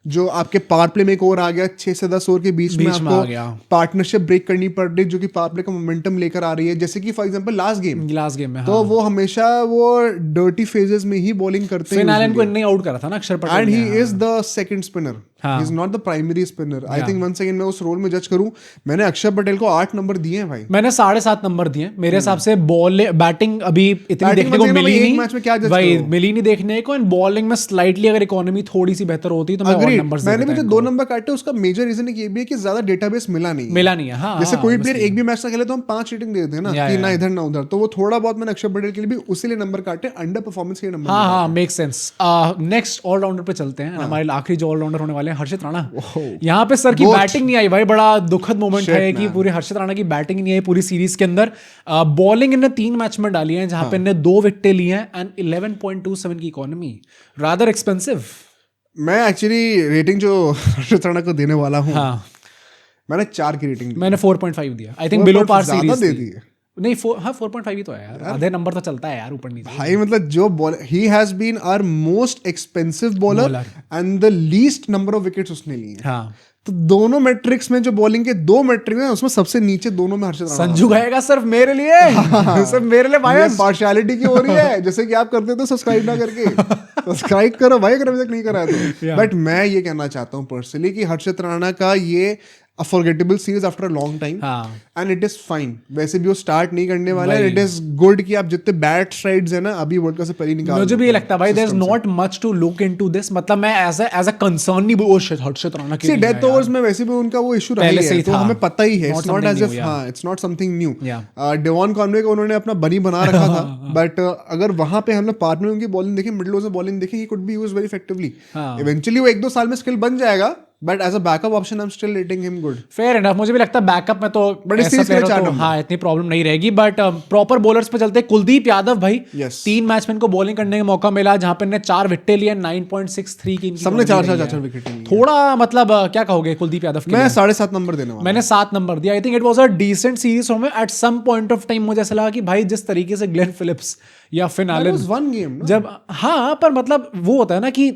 जो आपके पावर प्ले में एक ओवर आ गया 6 से 10 ओवर के बीच में आपको पार्टनरशिप ब्रेक करनी पड़ रही, जो कि पावर प्ले का मोमेंटम लेकर आ रही है। जैसे कि फॉर एग्जांपल लास्ट गेम में तो वो हमेशा वो डर्टी फेजेस में ही बॉलिंग करते हैं। फिन एलन को इन्हें आउट करा था ना Akshar Patel, and he is the second spinner, he is not the primary spinner. I think once again मैं उस रोल में जज करूं, मैंने अक्षर पटेल को 8 नंबर दिए हैं भाई। मैंने 7.5 नंबर दिए मेरे हिसाब से। बैटिंग अभी इतनी देखने को मिली नहीं मैच में, क्या जज भाई मिली नहीं देखने को। एंड बॉलिंग में स्लाइटली अगर इकोनॉमी थोड़ी सी बेहतर होती तो मैं और नंबर्स देता। मैंने भी जो 2 नंबर काटे उसका मेजर रीजन ये भी है कि ज्यादा डेटाबेस मिला नहीं है। हाँ, जैसे कोई प्लेयर एक भी मैच ना खेले तो हम 5 रेटिंग दे देते हैं ना, कि ना इधर ना उधर। तो वो थोड़ा बहुत मैंने अक्षर पटेल के लिए भी उसी लिए नंबर काटे, अंडर परफॉर्मेंस के नंबर। हाँ, मेक सेंस। नेक्स्ट ऑलराउंडर पे चलते हैं। हमारे आखिरी जो ऑलराउंडर होने वाले हैं हर्षित राणा। यहाँ पे सर की बैटिंग नहीं आई भाई, बड़ा दुखद मोमेंट है कि पूरे हर्षित राणा की बैटिंग नहीं आई पूरी सीरीज के अंदर। बॉलिंग इन्हें 3 मैच में डाली है जहां पे इन्हें 2 विकेट ली हैं एंड 11.27 की इकोनॉमी, रादर एक्सपेंसिव। मैं एक्चुअली रेटिंग जो हर्षित राणा को देने वाला हूँ, मैंने 4 की रेटिंग दी। मैंने 4.5 दिया। I think below par series दे दी नहीं। 4.5 ही तो है यार, आधे नंबर तो चलता है यार ऊपर नीचे भाई। मतलब जो bowler, he has been our most expensive bowler and the least number of wickets उसने लिए। हाँ, तो दोनों मैट्रिक्स में जो बॉलिंग के 2 मैट्रिक्स हैं उसमें सबसे नीचे दोनों में हर्षित राणा। संजू गाएगा सिर्फ मेरे लिए, सिर्फ मेरे लिए भाई। पार्शियलिटी की हो रही है, जैसे कि आप करते तो सब्सक्राइब ना करके सब्सक्राइब करो भाई अगर अभी तक नहीं करा है तो। बट मैं ये कहना चाहता हूँ पर्सनली कि हर्षित राणा का ये a forgettable series after a long time, and it is fine. वैसे भी वो स्टार्ट नहीं करने वाला है। इट इज गुड कि आप जितने बैड स्ट्राइड्स है ना अभी वर्ल्ड कप से पहले निकाल। मुझे भी ये लगता है भाई, there is not much to look into this. मतलब मैं एज अ कंसर्न नहीं वो हर्षित राणा के लिए। डेथ ओवर्स में वैसे भी उनका वो इशू रहा है, तो हमें पता ही है। It's not as if it's not something new. Devon Conway को उन्होंने अपना बनी बना रखा था, बट अगर वहां पे हम लोग पार्ट में उनकी बॉलिंग देखें, मिडिल ओवर से बॉलिंग देखें, he could be used very effectively. Eventually वो 1-2 साल में स्किल बन जाएगा, but as a backup option I am still rating him good. Fair enough, मुझे भी लगता है बैकअप में तो But इस series के लिए 4 नंबर। हाँ इतनी प्रॉब्लम नहीं रहेगी। बट प्रॉपर बॉलर्स पे चलते, कुलदीप यादव भाई, Yes. 3 मैच में इनको बॉलिंग करने का मौका मिला जहां पे इन्होंने 4 विकेट लिए, 9.63 की इनकी सबने economy रही 4 है। विकेट लिए। थोड़ा मतलब क्या कहोगे कुलदीप यादव के मैं लिए? 7.5 नंबर देने वाला। मैंने 7 नंबर दिया। I think it was a decent series for me. At some point of time मुझे ऐसा लगा कि भाई जिस तरीके से ग्लेन फिलिप्स या Finn That Allen was one game, no? जब, हाँ पर मतलब वो होता है ना कि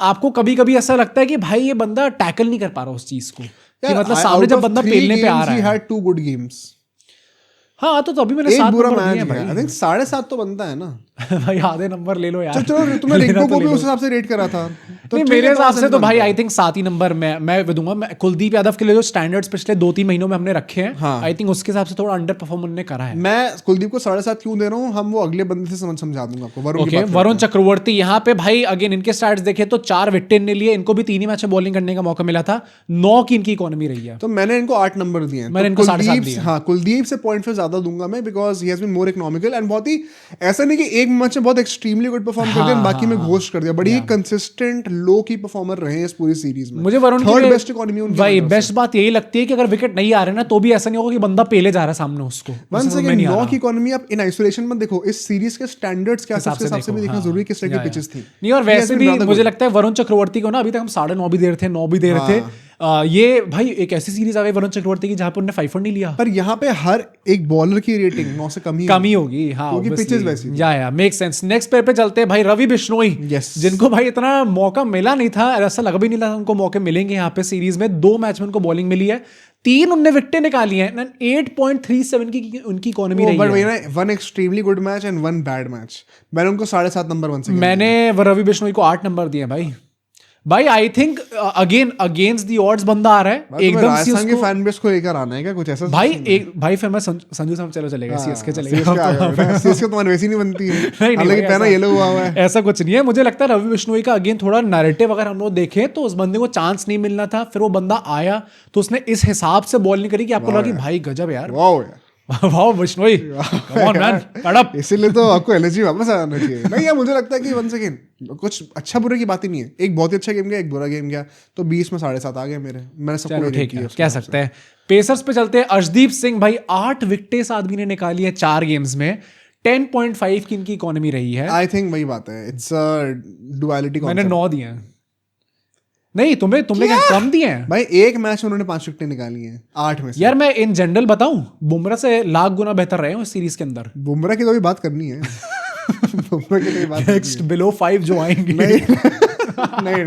आपको कभी कभी ऐसा लगता है कि भाई ये बंदा टैकल नहीं कर पा रहा उस चीज को, कि मतलब सामने जब बंदा पेलने पे आ रहा है। He had 2 good games. हाँ तो अभी मैंने एक 7 बुरा नंबर मैच दिए है। भाई। आई थिंक 7.5 तो बनता है ना। भाई आधे नंबर ले लो यार। चलो तुमने लेना रिंकू तो को ले भी लो। उस हिसाब से रेट करा था तो नहीं ठीक मेरे है, हिसाब तो से तो भाई बनता है। आई थिंक 7 ही नंबर मैं दूंगा। मैं कुलदीप यादव के लिए जो स्टैंडर्ड्स पिछले 2-3 महीनों में हमने रखे हैं, हाँ। आई थिंक उसके हिसाब से थोड़ा अंडर परफॉर्म उन्होंने करा है। मैं कुलदीप को 7.5 क्यों दे रहा हूँ, हम वो अगले बंदे से समझा दूंगा आपको। वरुण की ओके, बात वरुण करते हैं। चक्रवर्ती यहाँ पे भाई अगेन इनके स्टैट्स देखे तो 4 विकेट ने लिए, इनको भी 3 ही मैच में बॉलिंग करने का मौका मिला था, 9 की इनकी इकोनॉमी रही है। तो मैंने इनको 8 नंबर दिए हैं। मैंने तो इनको 7.5 कुलदीप दिए। हाँ कुलदीप से पॉइंट पे ज्यादा दूंगा मैं, because he has been more economical and बहुत ही ऐसा नहीं कि एक मैच में बहुत एक्सट्रीमली गुड परफॉर्म कर दिया बाकी में घोस्ट कर दिया। बड़ी ही कंसिस्टेंट लो की परफॉर्मर रहे हैं इस पूरी सीरीज में। मुझे वरुण थर्ड बेस्ट इकोनॉमी उनकी भाई वजह से। बेस्ट बात यही लगती है कि अगर विकेट नहीं आ रहे ना तो भी ऐसा नहीं होगा कि बंदा पेले जा रहा है सामने उसको। वन उससे सेकंड, नहीं आ 9 रहा। की इकोनॉमी आप इन आइसोलेशन में देखो, इस सीरीज के स्टैंडर्ड्स क्या हिसाब उसके हिसाब से भी देखो, देखना हाँ। जरूरी किस तरह या, की पिचेस थी। नहीं और He has वैसे been भी rather मुझे good. लगता है वरुण चक्रवर्ती को ना अभी तक हम 9.5 भी दे रहे थे, 9 भी दे रहे थे। ये भाई एक ऐसी सीरीज आ गई वरुण चक्रवर्ती की जहां पर उन्होंने 5 नहीं लिया। पर यहाँ पे हर एक बॉलर की रेटिंग 9 से कम ही कमी होगी हाँ, क्योंकि obviously। पिचेस वैसी थी। या मेक सेंस। नेक्स्ट पेयर पे चलते हैं भाई, रवि बिश्नोई, Yes. जिनको भाई इतना मौका मिला नहीं था, ऐसा लगा भी नहीं था उनको मौके मिलेंगे यहाँ पे सीरीज में। 2 मैच में उनको बॉलिंग मिली है, 3 उनने विकेटें निकाली हैं, 8.37 की उनकी इकोनॉमी रही बट है। वही ना, 1 extremely good match and 1 bad match. मैंने उनको 7.5 नंबर 1 से मैंने रवि बिश्नोई को 8 नंबर दिए भाई I think again against the odds बंदा आ रहा है एकदम से राजस्थान के उसको। फैन बेस को लेकर आना है क्या कुछ ऐसा? भाई फिर मैं संजू साहब चलेगा सीएसके चलेगा। सीएसके तो वैसी नहीं बनती है, नहीं, हालांकि भाई, पहना ऐसा- येलो हुआ है। ऐसा कुछ नहीं है। मुझे लगता है रवि बिश्नोई का अगेन थोड़ा नैरेटिव अगर हम लोग देखें तो उस बंदे को चांस नहीं मिलना था, फिर वो बंदा आया तो उसने इस हिसाब से बॉल नहीं करी कि आपको लगा कि भाई गजब यार, वाओ यार, wow Bishnoi, come on man, cut up. इसीलिए तो आपको एलर्जी वापस आना चाहिए। नहीं यार, मुझे लगता है कि वन सेकेंड कुछ अच्छा बुरे की बात ही नहीं है। एक बहुत ही अच्छा गेम गया, एक बुरा गेम गया, तो 20 में 7.5 आ गए मेरे। मैंने सबको चलो ये ठीक किया है, उसके कह हिसाब सकते हैं। पेसर्स पे चलते हैं। अर्शदीप सिंह भाई 8 विकेटें इस आदमी ने निकाली है 4 गेम्स में, 10.5 की इनकी इकोनॉमी रही है। से। आई थिंक वही बात है, इट्स अ डुअलिटी मैंने कॉन्सेप्ट। 9 दिए हैं। नहीं तुमने क्या कम दिए हैं? भाई एक मैच में उन्होंने 5 विकेटें निकाली हैं 8 में से। यार मैं इन जनरल बताऊं, बुमराह से लाख गुना बेहतर रहे हूं इस सीरीज के अंदर। बुमराह की तो भी बात करनी है। बुमराह की तो भी बात करनी नेक्स्ट बिलो 5 जो आएंगे है। नहीं।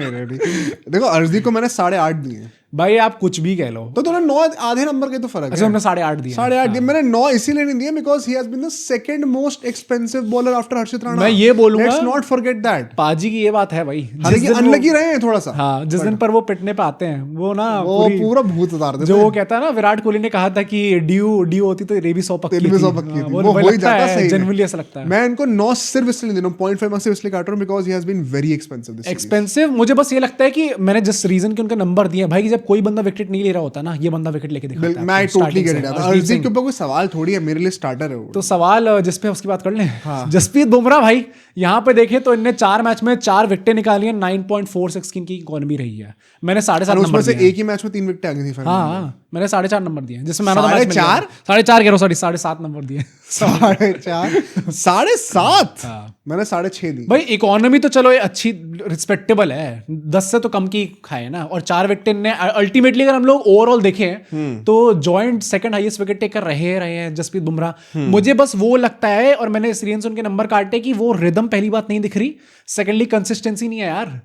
देखो अर्शदीप को मैंने 8.5 दिए हैं, भाई आप कुछ भी कह लो। तो तुमने 9 आधे नंबर के तो फर्क अच्छा है। हमने 8.5 दिए। 8.5 दिए। मैंने 9 इसीलिए नहीं दिए because he has been the second most expensive bowler after Harshit Rana. मैं ये बोलूंगा, लेट्स नॉट फॉरगेट दैट। पाजी की ये बात है भाई, हालांकि अनलकी रहे हैं थोड़ा सा। हाँ जिस दिन पर वो पिटने पे आते हैं वो ना वो पूरा भूत उतार देते जो वो कहता है ना, विराट कोहली ने कहा था कि ड्यू होती तो रेबी 100 पक्की तेल भी 100 पक्की थी। वो हो ही जाता सही में। जनरली ऐसा लगता है। मैं इनको 9 सिर्फ इसलिए नहीं दे रहा हूं, 0.5 मैं सिर्फ इसलिए काट रहा हूं because he has been very expensive this series. Expensive मुझे बस ये लगता है कि मैंने जिस रीजन के उनके नंबर दिए भाई, कि जब कोई बंदा विकेट नहीं ले रहा होता ना, ये बंदा विकेट लेके दिखाता है। मैं आपको टोटली starting गेट से। इट। अर्शदीप अर्शदीप सिंह। के ऊपर कोई सवाल थोड़ी है, मेरे लिए स्टार्टर है वो। तो सवाल जिस पे उसकी बात कर लें। जसप्रीत बुमराह भाई यहाँ पे देखे तो इनने 4 मैच में 4 विकेटें निकाली हैं, 9.46 की इनकी इकोनॉमी रही है। मैंने 7.5 उसमें नंबर से दिए। एक ही मैच में 3 विकेट आ गई थी फाइनल में। हाँ मैंने 4.5 नंबर दिए, जिसमें मैन ऑफ द मैच मिल 4.5? गया। 4.5 कह रहा हूँ, सॉरी 7.5 नंबर दिए। 4.5 7.5 हाँ। मैंने 6.5 दी। भाई इकोनॉमी तो चलो ये अच्छी रिस्पेक्टेबल है, 10 से तो कम की खाए ना। और 4 विकेट ने अल्टीमेटली अगर हम लोग ओवरऑल देखें तो joint second highest wicket taker रहे हैं जसप्रीत बुमराह। मुझे बस वो लगता है, और मैंने सीरियस उनके नंबर काटे, कि वो रिदम पहली बात नहीं दिख रही, सेकेंडली कंसिस्टेंसी नहीं है यार।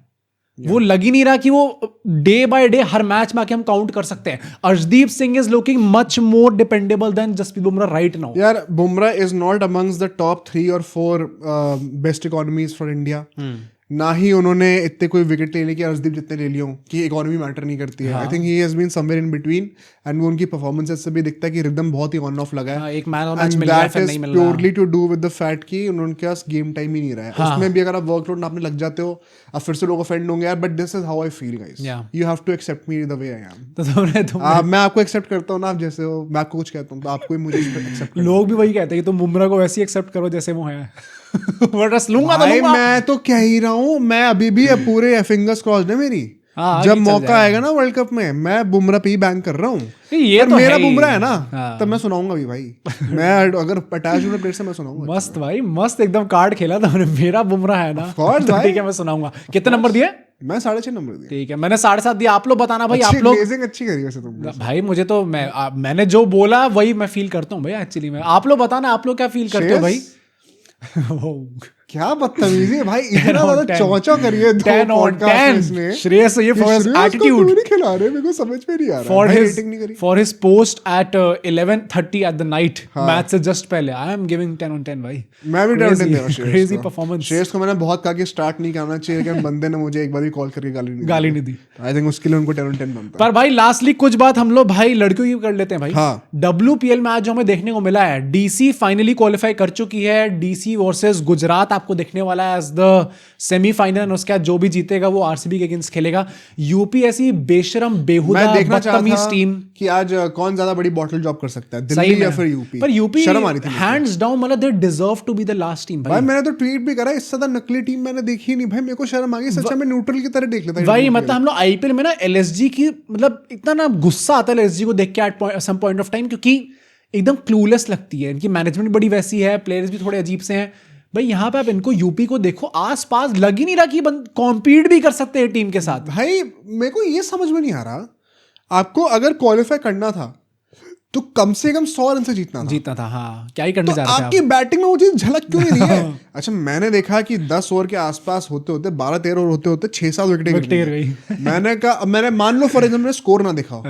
वो लग ही नहीं रहा कि वो डे बाय डे हर मैच में आके हम काउंट कर सकते हैं। Arshdeep Singh is looking much more dependable than Jasprit Bumrah right now. यार Bumrah is not amongst the top 3 और 4 बेस्ट इकोनॉमीज फॉर इंडिया। ना ही उन्होंने इतने कोई विकेट लेने की अर्शदीप जितने ले लियो कि इकोनॉमी मैटर नहीं करती है। I think he has been somewhere in between and वो उनकी परफॉर्मेंस से भी दिखता है कि रिदम बहुत ही ऑन ऑफ लगा है। एक मैन ऑफ मैच मिल गया, फिर नहीं मिल रहा। Purely to do with the fact कि उनके पास गेम टाइम ही नहीं रहा है। उसमें भी अगर आप वर्कलोड नापने लग जाते हो, अब फिर से लोग ऑफेंड होंगे यार, but this is how I feel guys. You have to accept me the way I am. तो मैं आपको एक्सेप्ट करता हूँ ना, आप जैसे हो। मैं आपको कुछ कहता हूँ तो आपको ही मुझे एक्सेप्ट लोग भी वही कहते हैं कि तुम बुमराह को वैसे ही एक्सेप्ट करो जैसे वो है। लूंगा तो भाई लूंगा। मैं तो कह ही रहा हूँ, मैं अभी भी पूरे फिंगर्स क्रॉस्ड है मेरी। जब मौका आएगा ना वर्ल्ड कप में, मैं बुमराह पे ही बैंक कर रहा हूँ। ये तो मेरा बुमराह है ना, तब मैं सुनाऊंगा भी भाई। मैं अगर अटैच हूँ प्लेयर से मैं सुनाऊंगा। मस्त भाई, मस्त एकदम कार्ड खेला तुमने। मेरा बुमराह है ना, ठीक है मैं सुनाऊंगा। कितने नंबर दिए? मैं 6.5 नंबर दिया। ठीक है, मैंने 7.5 दिया। आप लोग बताना भाई, आप लोग अच्छी करी वैसे तुमने भाई। मुझे तो मैंने जो बोला वही मैं फील करता हूँ भाई एक्चुअली में। आप लोग बताना आप लोग क्या फील करते हो भाई। क्या बदतमीजी है भाई, इतना ज्यादा चौचौ करिए 10 on 10 श्रेयस, ये फॉर हिज एटीट्यूड नहीं खिला रहे, मेरे को समझ में नहीं आ रहा। For his post at 11:30 at the night, match से जस्ट पहले, आई एम गिविंग 10 on 10 भाई। मैं भी 10 on 10 दे रहा हूं। Crazy performance. श्रेयस को मैंने बहुत कहा कि स्टार्ट नहीं करना चाहिए, लेकिन बंदे ने मुझे एक बार भी कॉल करके गाली नहीं दी। आई थिंक उसके लिए उनको 10 on 10 बनता है। पर भाई लास्टली कुछ बात हम लोग भाई लड़कियों की कर लेते हैं भाई। WPL में आज जो हमें देखने को मिला है, DC फाइनली क्वालिफाई कर चुकी है। DC वर्सेस गुजरात आपको देखने वाला है एज द सेमीफाइनल। उसके बाद जो भी जीतेगा वो RCB के अगेंस्ट खेलेगा। यूपी ऐसी बेशरम बेहुदा बदतमीज टीम कि आज कौन ज्यादा बड़ी बॉटल जॉब कर सकता है, दिल्ली या फिर यूपी। पर यूपी शर्म आ रही थी हैंड्स डाउन, मतलब they deserve to be the last team भाई। मैंने तो ट्वीट भी करा, इससे ज्यादा नकली टीम मैंने देखी ही नहीं भाई। मेरे को शर्म आ गई सच्चा, मैं न्यूट्रल की तरह देख लेता भाई। मतलब हम लोग IPL में ना LSG की, मतलब इतना ना गुस्सा आता है LSG को देख के at some point of time, क्योंकि एकदम क्लूलेस लगती है। इनकी मैनेजमेंट बड़ी वैसी है, प्लेयर्स भी थोड़े अजीब से हैं भाई। यहाँ पे आप इनको यूपी को देखो, आसपास लग ही नहीं रहा कि कॉम्पीट भी कर सकते हैं टीम के साथ। भाई मेरे को ये समझ में नहीं आ रहा, आपको अगर क्वालिफाई करना था तो कम से कम 100 रन से जीतना था। हाँ, क्या ही करने जा रहे थे आपकी बैटिंग में वो चीज झलक क्यों नहीं रही है? अच्छा, मैंने देखा कि 10 ओवर के आसपास होते होते 12-13 ओवर होते होते 6-7 विकेट गिर गई। मैंने मान लो फॉर एग्जाम्पल स्कोर ना देखा,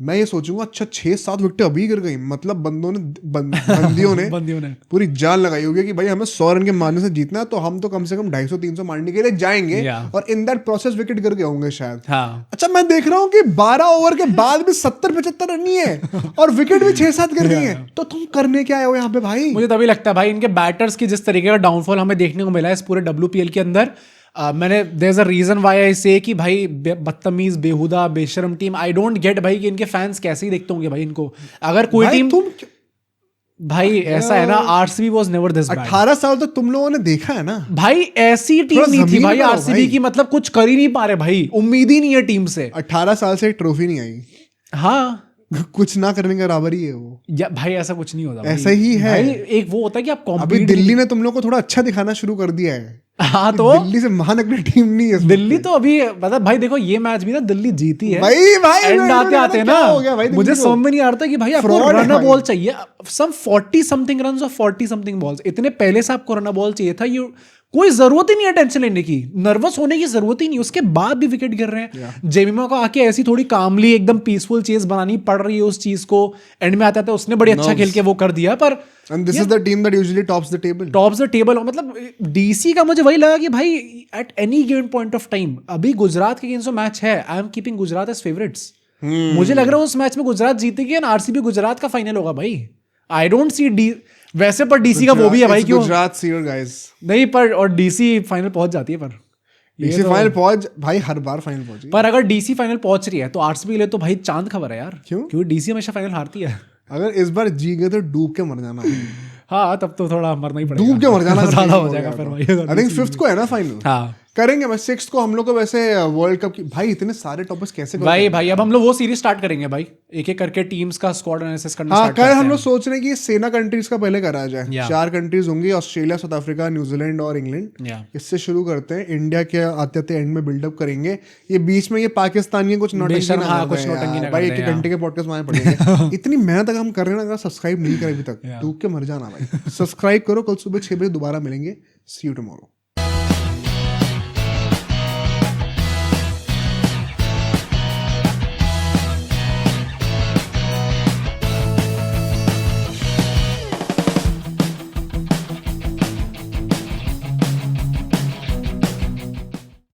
मैं ये सोचूंगा अच्छा 6-7 विकेट अभी गिर गई, मतलब बंदियों ने पूरी जान लगाई होगी कि भाई हमें 100 रन के मारने से जीतना है, तो हम तो कम से कम 250-300 मारने के लिए जाएंगे, और इन दैट प्रोसेस विकेट गिर गए होंगे शायद। अच्छा, मैं देख रहा हूँ कि 12 ओवर के बाद भी 70-75 रन नहीं है और विकेट भी 6-7 गिर गई है, तो तुम करने क्या आए हो यहाँ पे भाई? मुझे तभी लगता है भाई इनके बैटर्स की जिस तरीके का डाउनफॉल हमें देखने को मिला है इस पूरे WPL के अंदर, मैंने there is a reason why I say कि भाई बदतमीज बेहुदा बेशरम टीम। आई डोंट गेट भाई कि इनके फैंस कैसे ही देखते होंगे भाई इनको। अगर कोई टीम भाई ऐसा है ना, RCB was never this bad. 18 साल तो तुम लोगों ने देखा है ना भाई, ऐसी टीम नहीं थी भाई RCB की, मतलब कुछ कर ही नहीं पा रहे भाई, उम्मीद ही नहीं है टीम से। 18 साल से ट्रॉफी नहीं आई। हाँ, कुछ ना करने के बराबर ही है वो। या भाई ऐसा कुछ नहीं होता, ऐसा ही है भाई। एक वो होता है कि आप अभी दिल्ली ने तुम लोग को थोड़ा अच्छा दिखाना शुरू कर दिया है। हाँ, तो दिल्ली से महानगरी टीम नहीं है दिल्ली तो अभी, मतलब भाई देखो ये मैच भी ना दिल्ली जीती है भाई एंड आते ना, मुझे समझ में नहीं आता कि भाई आपको रन बॉल चाहिए सम 40 समथिंग रन और 40 समथिंग बॉल्स, इतने पहले से आपको रन बॉल चाहिए था। ये कोई जरूरत ही नहीं है टेंशन लेने की, नर्वस होने की जरूरत ही नहीं, उसके बाद भी विकेट गिर रहे हैं। जेमिमा को आके ऐसी थोड़ी कामली एकदम पीसफुल चेज बनानी पड़ रही है उस चीज को, एंड में आता था उसने बड़ी अच्छा खेल के वो कर दिया। पर and this is the team that usually tops the table. मतलब DC का मुझे वही लगा कि भाई at any given point of time, अभी गुजरात के अगेंस्ट जो मैच है, I am keeping Gujarat as favourites. मुझे लग रहा है उस मैच में गुजरात जीतेगी एंड RCB गुजरात का फाइनल होगा भाई। आई डोंट सी वैसे पर DC का वो भी है भाई, क्यों गुजरात सीयर गाइस नहीं, पर और DC फाइनल पहुंच जाती है, पर DC फाइनल पहुंच भाई हर बार फाइनल पहुंची। पर अगर DC फाइनल पहुंच रही है तो RCB के लिए तो भाई चांद खबर है यार। क्यों? क्योंकि DC हमेशा फाइनल हारती है। अगर इस बार जी गए तो डूब के मर जाना। हाँ, तब तो थोड़ा मरना ही पड़ेगा, डूब के मर जाना ज्यादा हो जाएगा फिर भाई। आई थिंक 5th को है ना फाइनल। हाँ, करेंगे। मैं 6th को हम लोग को वैसे वर्ल्ड कप की भाई इतने सारे टॉपिक्स कैसे भाई अब हम लोग वो सीरीज स्टार्ट करेंगे भाई, एक एक करके टीम्स का स्क्वाड एनालिसिस करना स्टार्ट करते हैं। हम लोग सोच रहे हैं कि सेना कंट्रीज का पहले करा जाए। 4 कंट्रीज होंगी, ऑस्ट्रेलिया, साउथ अफ्रीका, न्यूजीलैंड और इंग्लैंड। इससे शुरू करते हैं, इंडिया के आते आते एंड में बिल्डअप करेंगे। ये बीच में ये पाकिस्तानी कुछ नौटंकी भाई, 1 घंटे के पॉडकास्ट माने पड़ेंगे। इतनी मेहनत अगर हम कर रहे हैं, अगर सब्सक्राइब नहीं करे अभी तक, डूब के मर जाना भाई। सब्सक्राइब करो, कल सुबह 6 बजे दोबारा मिलेंगे। सी यू टुमारो।